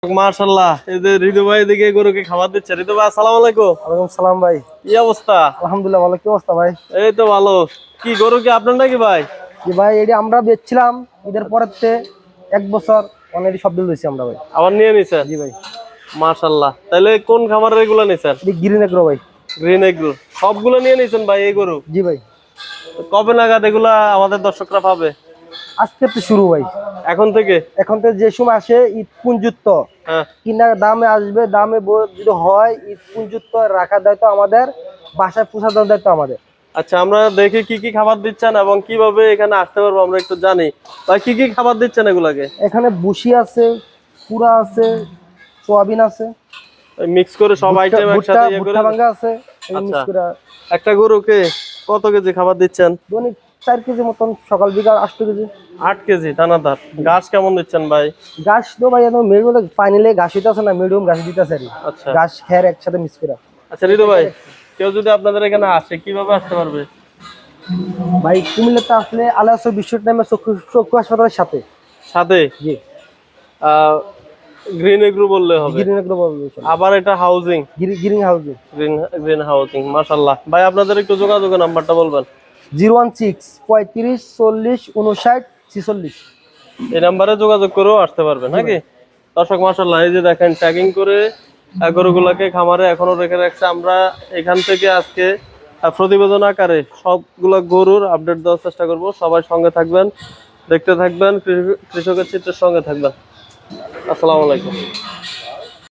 মাশাআল্লাহ, এই যে ঋতু ভাই এদিকে গরুকে খাবার দিচ্ছে। ঋতু ভাই আসসালামু আলাইকুম। ওয়ালাইকুম সালাম ভাই। কি অবস্থা? আলহামদুলিল্লাহ ভালো। কি অবস্থা ভাই? এই তো ভালো। কি গরু কি আপনার নাকি ভাই? জি ভাই, এটি আমরা বেচছিলাম ঈদের পরেতে 1 বছর অলরেডি সব বিল দিয়েছি আমরা ভাই। আবার নিয়ে নিছেন? জি ভাই। মাশাআল্লাহ, তাহলে কোন খামারের এগুলো নিছেন? এটি গ্রিন এগ্রো ভাই। গ্রিন এগ্রো সবগুলো নিয়ে নিছেন ভাই এই গরু? জি ভাই। কবে নাগাদ এগুলা আমাদের দর্শকরা পাবে? আজকে তো শুরু ভাই। এখন থেকে? এখন তো যে সময় আসে ঈদ পুঞ্জুত্ব, হ্যাঁ। কিনা দামে আসবে, দামে যদি হয় ঈদ পুঞ্জুত্ব রাখার দায়িত্ব আমাদের, বাসায় পৌঁছানোর দায়িত্ব আমাদের। আচ্ছা, আমরা দেখি কি কি খাবার দিচ্ছেন এবং কিভাবে এখানে আসতে পারবো আমরা একটু জানি। ভাই কি কি খাবার দিচ্ছেন এগুলাকে? এখানে বুসি আছে, পুরা আছে, সোয়াবিন আছে, মিক্স করে সব আইটেম ভুট্টা একসাথে ইয়ে করে? ভুট্টা ভাঙ্গা আছে। আচ্ছা, মিক্স করে একটা গরুকে কত কেজি খাবার দিচ্ছেন? দৈনিক 4 কেজি মতন, সকাল বিকাল 8 কেজি। 8 কেজি দানাদার। ঘাস কেমন দিচ্ছেন ভাই? ঘাস তো ভাই একদম মিডিয়াম পানি নিলে ঘাস হইতেছে না, মিডিয়াম ঘাস দিতেছে আর কি। আচ্ছা ঘাস খের একসাথে মিক্স করে। আচ্ছা ঋতু ভাই, কেউ যদি আপনাদের এখানে আসে কিভাবে আসতে পারবে? ভাই কুমিল্লাতে আসলে আলাসো বিশ্ব নামে চক্ষু হাসপাতালের সাথে। সাথে জি। গ্রিন এগ্রো বললে হবে? গ্রিন এগ্রো বলবে। আবার এটা হাউজিং? গ্রিন হাউসে। Green green housing. মাশাআল্লাহ ভাই, আপনাদের একটু যোগাযোগের নাম্বারটা বলবেন? 016 35 40 59 46। এই নাম্বারে যোগাযোগ করেও আসতে পারবেন নাকি? দর্শক মাশাআল্লাহ, এই যে দেখেন ট্যাগিং করে গরুগুলাকে খামারে এখনো রেখে রাখছে। আমরা এখান থেকে আজকে প্রতিবেদন আকারে সবগুলা গরুর আপডেট দেওয়ার চেষ্টা করব। সবাই সঙ্গে থাকবেন, দেখতে থাকবেন, কৃষকের চিত্রের সঙ্গে থাকবেন। আসসালামু আলাইকুম।